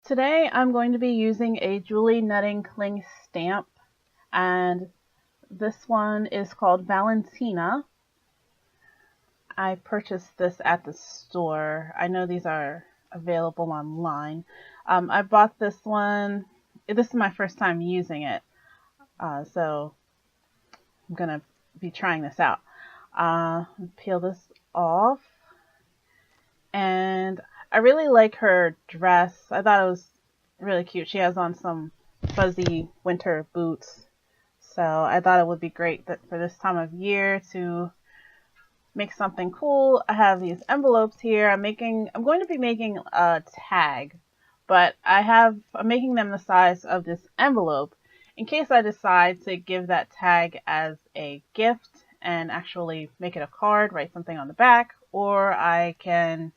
Today I'm going to be using a Julie Nutting Cling stamp, and this one is called Valentina. I purchased this at the store. I know these are available online. I bought this one. This is my first time using it, so I'm going to be trying this out. Peel this off, and I really like her dress. I thought it was really cute. She has on some fuzzy winter boots, so I thought it would be great that for this time of year to make something cool. I have these envelopes here. I'm going to be making a tag, but I'm making them the size of this envelope in case I decide to give that tag as a gift and actually make it a card, write something on the back, or I can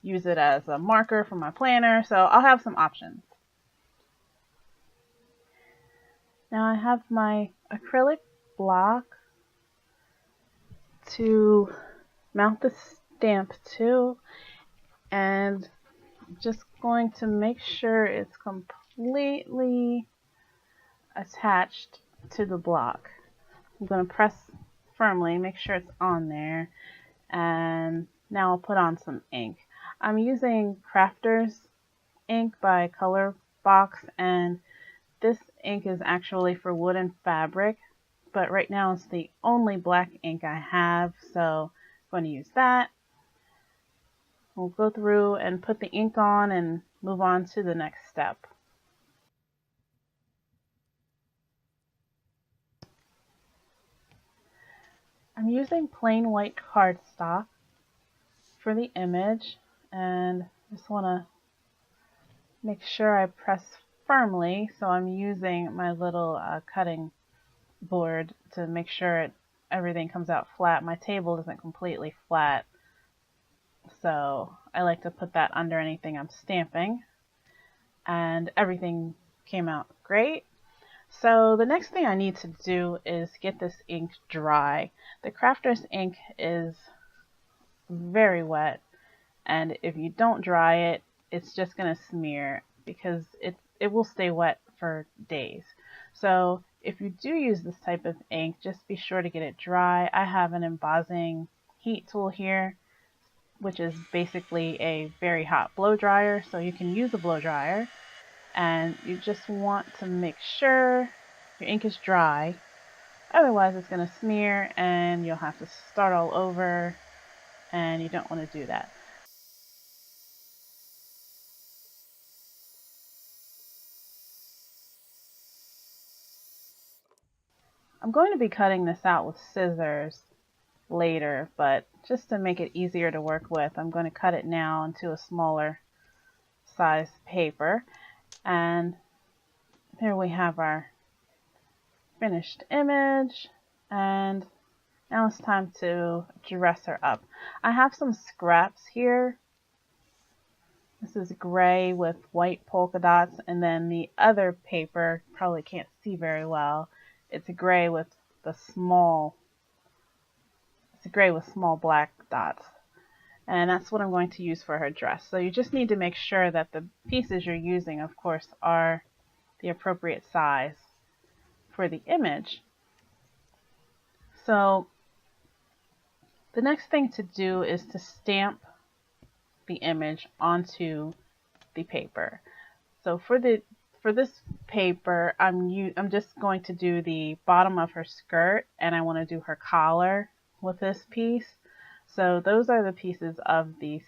use it as a marker for my planner. So I'll have some options. Now I have my acrylic block to mount the stamp to, and I'm just going to make sure it's completely attached to the block. I'm going to press firmly, make sure it's on there, and now I'll put on some ink. I'm using Crafters ink by Color Box, and this ink is actually for wood and fabric, but right now it's the only black ink I have, so I'm going to use that. We'll go through and put the ink on and move on to the next step. I'm using plain white cardstock for the image, and I just want to make sure I press firmly, so I'm using my little cutting board to make sure everything comes out flat. My table isn't completely flat, so I like to put that under anything I'm stamping, and everything came out great. So the next thing I need to do is get this ink dry. The Crafters ink is very wet, and if you don't dry it, it's just going to smear because it will stay wet for days. So if you do use this type of ink, just be sure to get it dry. I have an embossing heat tool here, which is basically a very hot blow dryer, so you can use a blow dryer, and you just want to make sure your ink is dry. Otherwise it's going to smear and you'll have to start all over, and you don't want to do that. I'm going to be cutting this out with scissors later, but just to make it easier to work with, I'm going to cut it now into a smaller size paper. And here we have our finished image, and now it's time to dress her up. I have some scraps here. This is gray with white polka dots, and then the other paper, probably can't see very well, it's gray with small black dots. And that's what I'm going to use for her dress. So you just need to make sure that the pieces you're using, of course, are the appropriate size for the image. So the next thing to do is to stamp the image onto the paper. So for this paper, I'm just going to do the bottom of her skirt, and I want to do her collar with this piece. So those are the pieces of the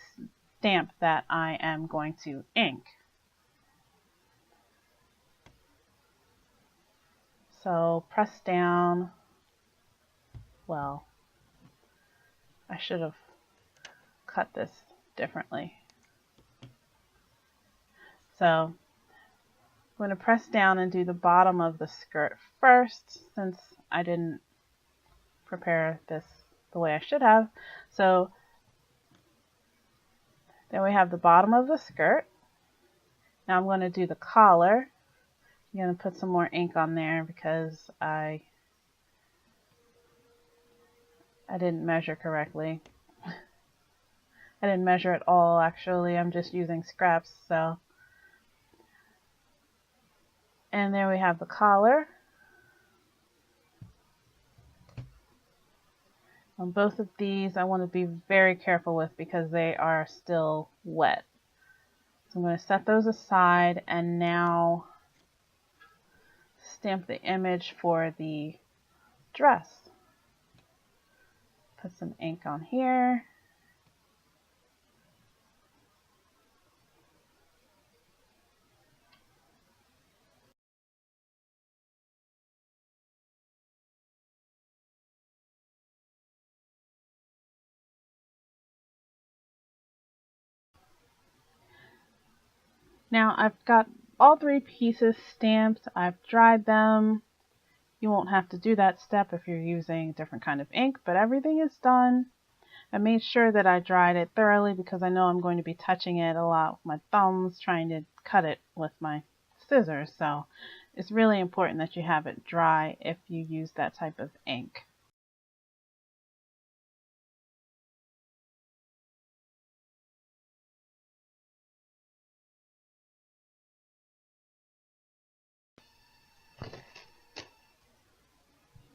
stamp that I am going to ink. So press down. Well, I should have cut this differently. So I'm going to press down and do the bottom of the skirt first, since I didn't prepare this the way I should have. So then we have the bottom of the skirt. Now I'm going to do the collar. I'm going to put some more ink on there because I didn't measure correctly. I didn't measure at all, actually. I'm just using scraps. So And there we have the collar. On both of these, I want to be very careful with because they are still wet. So I'm going to set those aside and now stamp the image for the dress. Put some ink on here. Now I've got all 3 pieces stamped. I've dried them. You won't have to do that step if you're using a different kind of ink, but everything is done. I made sure that I dried it thoroughly because I know I'm going to be touching it a lot with my thumbs, trying to cut it with my scissors. So it's really important that you have it dry if you use that type of ink.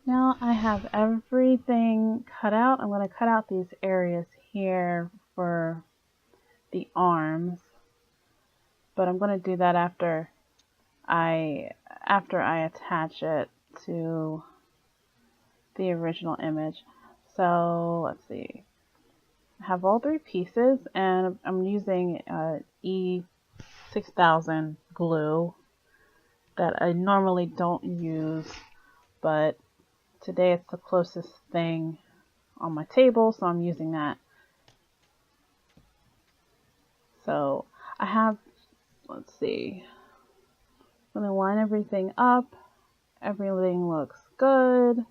Now I have everything cut out. I'm going to cut out these areas here for the arms, but I'm going to do that after I attach it to the original image. So let's see. I have all 3 pieces and I'm using E6000 glue that I normally don't use, but today it's the closest thing on my table, so I'm using that. So I have, let's see, I'm going to line everything up. Everything looks good.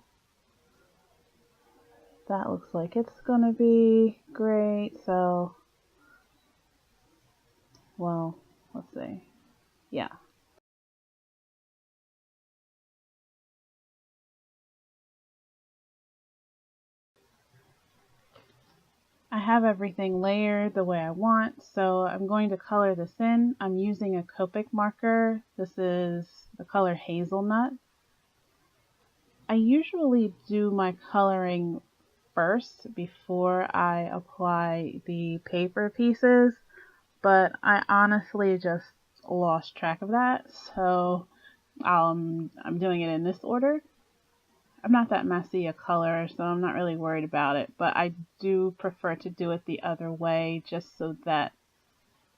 That looks like it's going to be great. So, well, let's see. Yeah. I have everything layered the way I want, so I'm going to color this in. I'm using a Copic marker. This is the color Hazelnut. I usually do my coloring first before I apply the paper pieces, but I honestly just lost track of that, so I'm doing it in this order. I'm not that messy a color, so I'm not really worried about it, but I do prefer to do it the other way just so that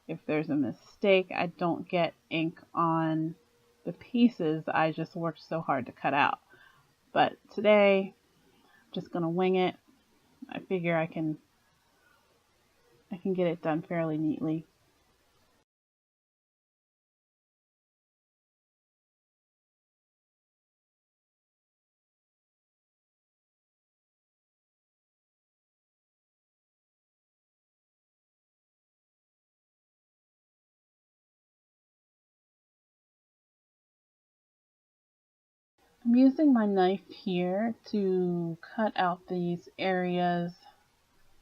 if there's a mistake, I don't get ink on the pieces I just worked so hard to cut out. But today, I'm just going to wing it. I figure I can get it done fairly neatly. I'm using my knife here to cut out these areas,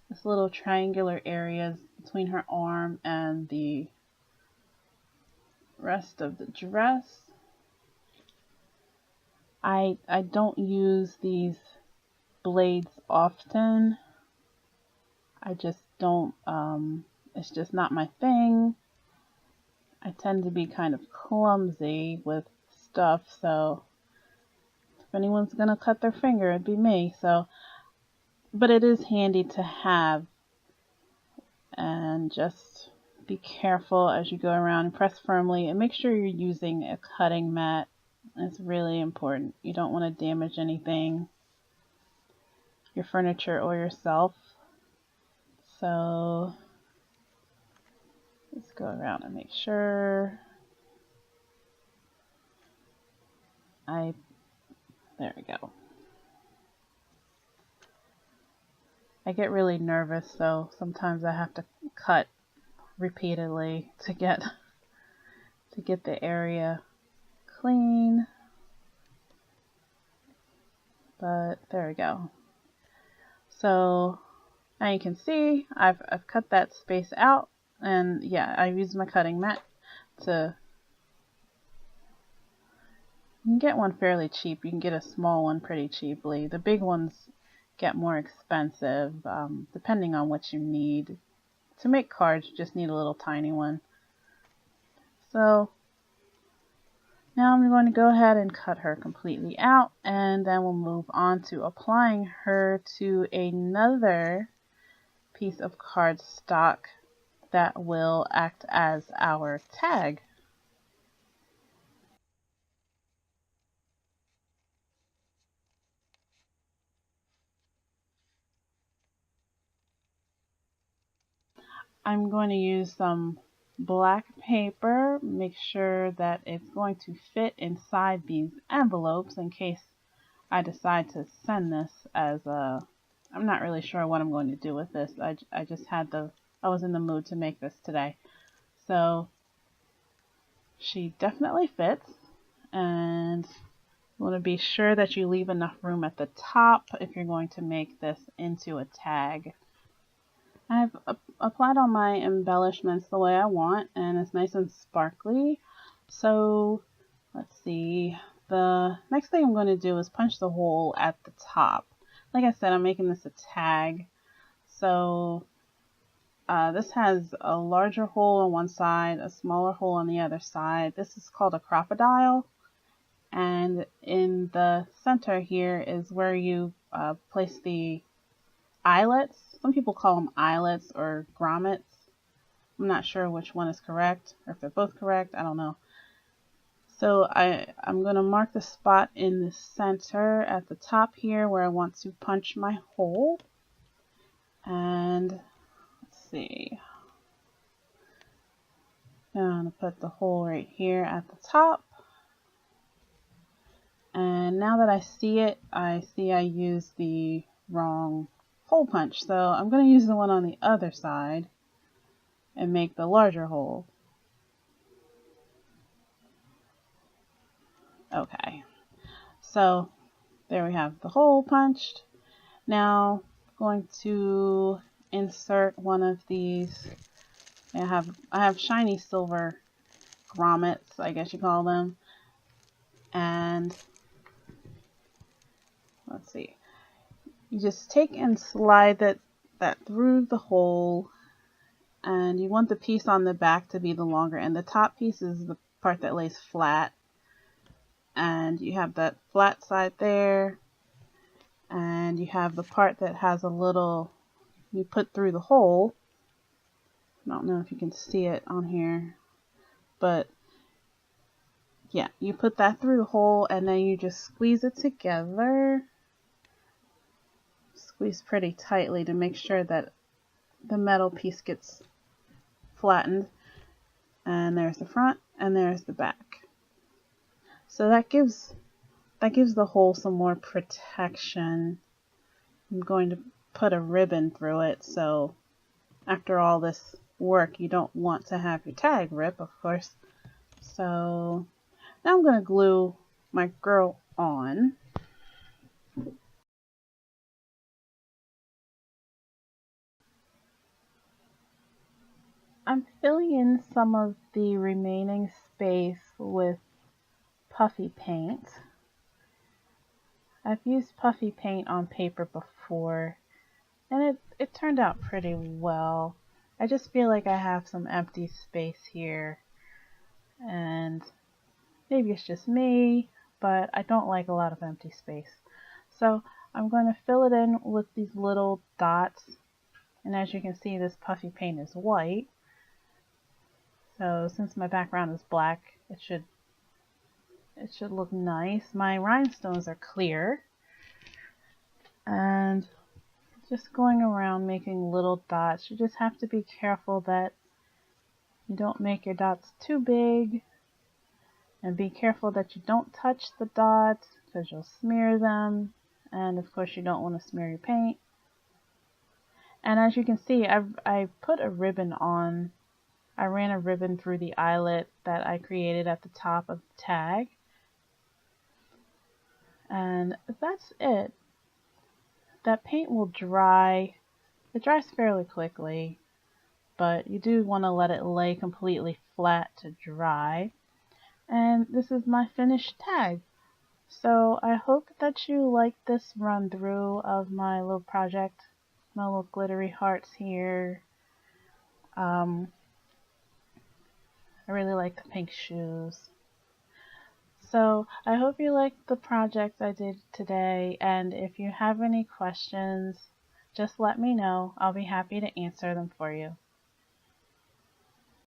this little triangular areas between her arm and the rest of the dress. I don't use these blades often. I just don't, it's just not my thing. I tend to be kind of clumsy with stuff, so if anyone's gonna cut their finger, it'd be me. So, but it is handy to have, and just be careful as you go around and press firmly, and make sure you're using a cutting mat. It's really important. You don't want to damage anything, your furniture or yourself. So let's go around and make sure there we go. I get really nervous, so sometimes I have to cut repeatedly to get the area clean. But there we go. So now you can see I've cut that space out, and yeah, I used my cutting mat to You can get one fairly cheap. You can get a small one pretty cheaply. The big ones get more expensive, depending on what you need. To make cards, you just need a little tiny one. So now I'm going to go ahead and cut her completely out, and then we'll move on to applying her to another piece of cardstock that will act as our tag. I'm going to use some black paper, make sure that it's going to fit inside these envelopes in case I decide to send this as a, I'm not really sure what I'm going to do with this. I just had I was in the mood to make this today. So she definitely fits, and you want to be sure that you leave enough room at the top if you're going to make this into a tag. I've applied all my embellishments the way I want, and it's nice and sparkly. So let's see. The next thing I'm going to do is punch the hole at the top. Like I said, I'm making this a tag. So this has a larger hole on one side, a smaller hole on the other side. This is called a crocodile. And in the center here is where you place the eyelets. Some people call them eyelets or grommets. I'm not sure which one is correct, or if they're both correct. I don't know. So I'm going to mark the spot in the center at the top here where I want to punch my hole. And let's see. I'm going to put the hole right here at the top. And now that I see it, I see I used the wrong hole punch. So I'm going to use the one on the other side and make the larger hole. Okay, so there we have the hole punched. Now I'm going to insert one of these. I have shiny silver grommets, I guess you call them. And let's see. You just take and slide that through the hole, and you want the piece on the back to be the longer, and the top piece is the part that lays flat. And you have that flat side there, and you have the part that has a little, you put through the hole. I don't know if you can see it on here, but yeah, you put that through the hole, and then you just squeeze it together. Squeeze pretty tightly to make sure that the metal piece gets flattened. And there's the front, and there's the back. So that gives the hole some more protection. I'm going to put a ribbon through it, so after all this work, you don't want to have your tag rip, of course. So now I'm going to glue my girl on. I'm filling in some of the remaining space with puffy paint. I've used puffy paint on paper before, and it turned out pretty well. I just feel like I have some empty space here, and maybe it's just me, but I don't like a lot of empty space. So I'm going to fill it in with these little dots, and as you can see, this puffy paint is white. So since my background is black, it should look nice. My rhinestones are clear, and just going around making little dots. You just have to be careful that you don't make your dots too big, and be careful that you don't touch the dots because you'll smear them, and of course you don't want to smear your paint. And as you can see, I put a ribbon on. I ran a ribbon through the eyelet that I created at the top of the tag. And that's it. That paint will dry. It dries fairly quickly, but you do want to let it lay completely flat to dry. And this is my finished tag. So I hope that you liked this run through of my little project, my little glittery hearts here. I really like the pink shoes. So I hope you liked the project I did today, and if you have any questions, just let me know. I'll be happy to answer them for you.